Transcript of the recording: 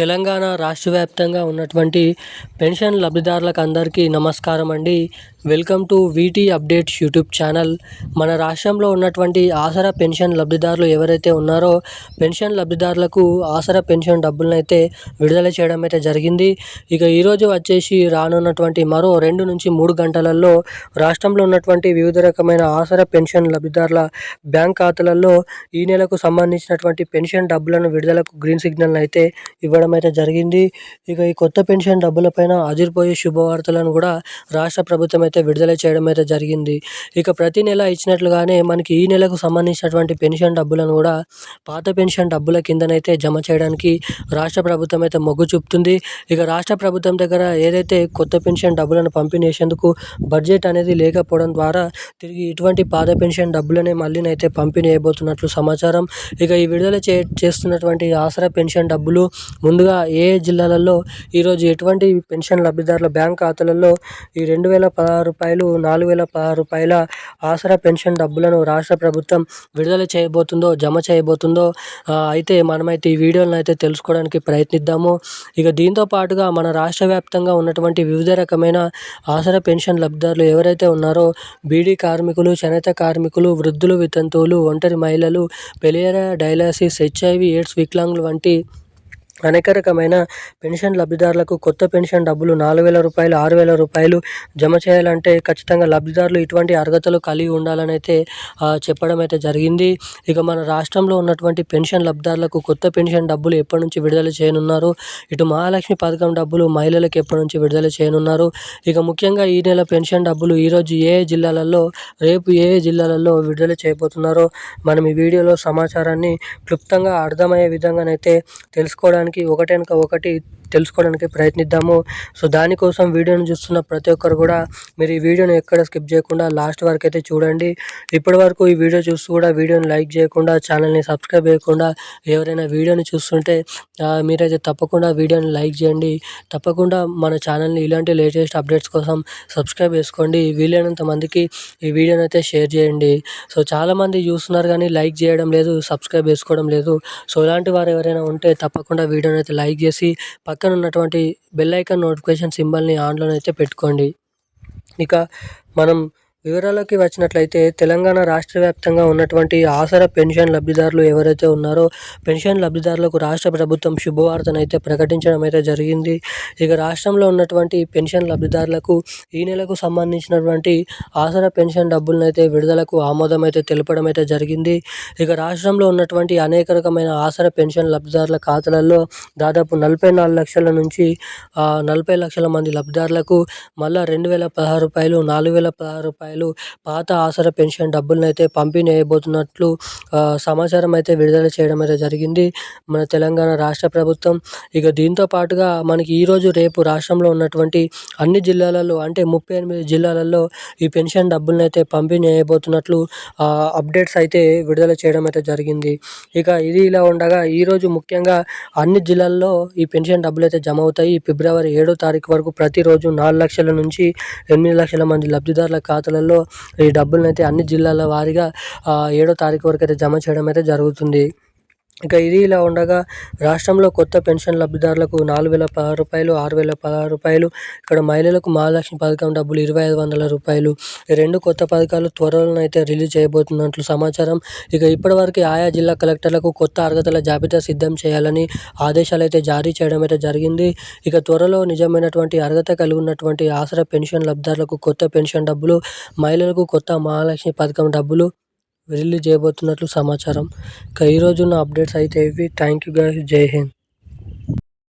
తెలంగాణ రాష్ట్ర వ్యాప్తంగా ఉన్నటువంటి పెన్షన్ లబ్ధిదారులకు అందరికీ నమస్కారం అండి. Welcome to వీటీ updates YouTube channel. మన రాష్ట్రంలో ఉన్నటువంటి ఆసరా పెన్షన్ లబ్ధిదారులు ఎవరైతే ఉన్నారో పెన్షన్ లబ్ధిదారులకు ఆసరా పెన్షన్ డబ్బులను అయితే విడుదల చేయడం అయితే జరిగింది. ఇక ఈరోజు వచ్చేసి రానున్నటువంటి మరో 2 నుంచి 3 గంటలలో రాష్ట్రంలో ఉన్నటువంటి వివిధ రకమైన ఆసరా పెన్షన్ లబ్ధిదారుల బ్యాంక్ ఖాతాలలో ఈ నెలకు సంబంధించినటువంటి పెన్షన్ డబ్బులను విడుదలకు గ్రీన్ సిగ్నల్ అయితే ఇవ్వడం అయితే జరిగింది. ఇక ఈ కొత్త పెన్షన్ డబ్బులపైన అదిరిపోయే శుభవార్తలను కూడా రాష్ట్ర ప్రభుత్వం అయితే విడుదల చేయడం అయితే జరిగింది. ఇక ప్రతి నెల ఇచ్చినట్లుగానే మనకి ఈ నెలకు సంబంధించినటువంటి పెన్షన్ డబ్బులను కూడా పాత పెన్షన్ డబ్బుల కిందనైతే జమ చేయడానికి రాష్ట్ర ప్రభుత్వం అయితే మొగ్గు చూపుతుంది. ఇక రాష్ట్ర ప్రభుత్వం దగ్గర ఏదైతే కొత్త పెన్షన్ డబ్బులను పంపిణీ చేసేందుకు బడ్జెట్ అనేది లేకపోవడం ద్వారా తిరిగి ఇటువంటి పాత పెన్షన్ డబ్బులనే మళ్ళీనైతే పంపిణీ చేయబోతున్నట్లు సమాచారం. ఇక ఈ విడుదల చేస్తున్నటువంటి ఆసరా పెన్షన్ డబ్బులు ముందుగా ఏ జిల్లాలలో ఈరోజు ఎటువంటి పెన్షన్ లబ్ధిదారుల బ్యాంక్ ఖాతాలలో ఈ రూ. 2016, రూ. 4016 ఆసరా పెన్షన్ డబ్బులను రాష్ట్ర ప్రభుత్వం విడుదల చేయబోతుందో, జమ చేయబోతుందో అయితే మనమైతే ఈ వీడియోలను అయితే తెలుసుకోవడానికి ప్రయత్నిద్దాము. ఇక దీంతో పాటుగా మన రాష్ట్ర వ్యాప్తంగా ఉన్నటువంటి వివిధ రకమైన ఆసరా పెన్షన్ లబ్ధిదారులు ఎవరైతే ఉన్నారో బీడీ కార్మికులు, చేనేత కార్మికులు, వృద్ధులు, వితంతువులు, ఒంటరి మహిళలు, పెలేరియా, డయాలసిస్, హెచ్ఐవి, ఎయిడ్స్, వికలాంగులు వంటి అనేక రకమైన పెన్షన్ లబ్ధిదారులకు కొత్త పెన్షన్ డబ్బులు రూ. 4000, రూ. 6000 జమ చేయాలంటే ఖచ్చితంగా లబ్ధిదారులు ఇటువంటి అర్హతలు కలిగి ఉండాలని అయితే చెప్పడం అయితే జరిగింది. ఇక మన రాష్ట్రంలో ఉన్నటువంటి పెన్షన్ లబ్ధిదారులకు కొత్త పెన్షన్ డబ్బులు ఎప్పటి నుంచి విడుదల చేయనున్నారు, ఇటు మహాలక్ష్మి పథకం డబ్బులు మహిళలకు ఎప్పటి నుంచి విడుదల చేయనున్నారు, ఇక ముఖ్యంగా ఈ నెల పెన్షన్ డబ్బులు ఈరోజు ఏ జిల్లాలలో, రేపు ఏ జిల్లాలలో విడుదల చేయబోతున్నారో మనం ఈ వీడియోలో సమాచారాన్ని క్లుప్తంగా అర్థమయ్యే విధంగానైతే తెలుసుకోవడానికి ఒకటెనక ఒకటి తెలుసుకోవడానికి ప్రయత్నిద్దాము. సో దానికోసం వీడియోని చూస్తున్న ప్రతి ఒక్కరు కూడా మీరు ఈ వీడియోని ఎక్కడ స్కిప్ చేయకుండా లాస్ట్ వరకు అయితే చూడండి. ఇప్పటి వరకు ఈ వీడియో చూస్తూ కూడా వీడియోని లైక్ చేయకుండా, ఛానల్ని సబ్స్క్రైబ్ చేయకుండా ఎవరైనా వీడియోని చూస్తుంటే మీరైతే తప్పకుండా వీడియోని లైక్ చేయండి. తప్పకుండా మన ఛానల్ని ఇలాంటి లేటెస్ట్ అప్డేట్స్ కోసం సబ్స్క్రైబ్ చేసుకోండి. వీలైనంత మందికి ఈ వీడియోని అయితే షేర్ చేయండి. సో చాలామంది చూస్తున్నారు కానీ లైక్ చేయడం లేదు, సబ్స్క్రైబ్ చేసుకోవడం లేదు. సో ఇలాంటి వారు ఎవరైనా ఉంటే తప్పకుండా వీడియోని అయితే లైక్ చేసి పక్కన ఉన్నటువంటి బెల్ ఐకాన్ నోటిఫికేషన్ సింబల్ని ఆన్లోనైతే పెట్టుకోండి. ఇక మనం వివరాలకి వచ్చినట్లయితే తెలంగాణ రాష్ట్ర వ్యాప్తంగా ఉన్నటువంటి ఆసరా పెన్షన్ లబ్ధిదారులు ఎవరైతే ఉన్నారో పెన్షన్ లబ్ధిదారులకు రాష్ట్ర ప్రభుత్వం శుభవార్తనైతే ప్రకటించడం అయితే జరిగింది. ఇక రాష్ట్రంలో ఉన్నటువంటి పెన్షన్ లబ్ధిదారులకు ఈ నెలకు సంబంధించినటువంటి ఆసరా పెన్షన్ డబ్బులను అయితే విడుదలకు ఆమోదం అయితే తెలపడం అయితే జరిగింది. ఇక రాష్ట్రంలో ఉన్నటువంటి అనేక రకమైన ఆసరా పెన్షన్ లబ్ధిదారుల ఖాతాలలో దాదాపు 44 లక్షల నుంచి 40 లక్షల మంది లబ్ధిదారులకు మళ్ళా రూ. 2016, రూ. 4016 పాత ఆసరా పెన్షన్ డబ్బులను అయితే పంపిణీ చేయబోతున్నట్లు సమాచారం అయితే విడుదల చేయడం అయితే జరిగింది మన తెలంగాణ రాష్ట్ర ప్రభుత్వం. ఇక దీంతో పాటుగా మనకి ఈరోజు రేపు రాష్ట్రంలో ఉన్నటువంటి అన్ని జిల్లాలలో అంటే 38 జిల్లాలలో ఈ పెన్షన్ డబ్బులను అయితే పంపిణీ చేయబోతున్నట్లు అప్డేట్స్ అయితే విడుదల చేయడం అయితే జరిగింది. ఇక ఇది ఇలా ఉండగా ఈరోజు ముఖ్యంగా అన్ని జిల్లాల్లో ఈ పెన్షన్ డబ్బులు అయితే జమ అవుతాయి. ఫిబ్రవరి 7వ తారీఖు వరకు ప్రతిరోజు 4 లక్షల నుంచి 8 లక్షల మంది లబ్ధిదారుల ఖాతాలలో ఈ డబ్బులను అయితే అన్ని జిల్లాల వారీగా 7వ తారీఖు వరకు అయితే జమ చేయడం అయితే జరుగుతుంది. ఇక ఇది ఇలా ఉండగా రాష్ట్రంలో కొత్త పెన్షన్ లబ్ధిదారులకు రూ. 4016, రూ. 6016 ఇక్కడ మహిళలకు మహాలక్ష్మి పథకం డబ్బులు రూ. 2500 ఈ 2 కొత్త పథకాలు త్వరలోనైతే రిలీజ్ చేయబోతున్నట్లు సమాచారం. ఇక ఇప్పటివరకు ఆయా జిల్లా కలెక్టర్లకు కొత్త అర్హతల జాబితా సిద్ధం చేయాలని ఆదేశాలు అయితే జారీ చేయడం అయితే జరిగింది. ఇక త్వరలో నిజమైనటువంటి అర్హత కలిగి ఉన్నటువంటి ఆసరా పెన్షన్ లబ్ధిదారులకు కొత్త పెన్షన్ డబ్బులు, మహిళలకు కొత్త మహాలక్ష్మి పథకం డబ్బులు రిలీజ్ చేయబోతున్నట్లు సమాచారం. ఇక ఈరోజు ఉన్న అప్డేట్స్ అయితే ఇవి. Thank you guys. జై హింద్.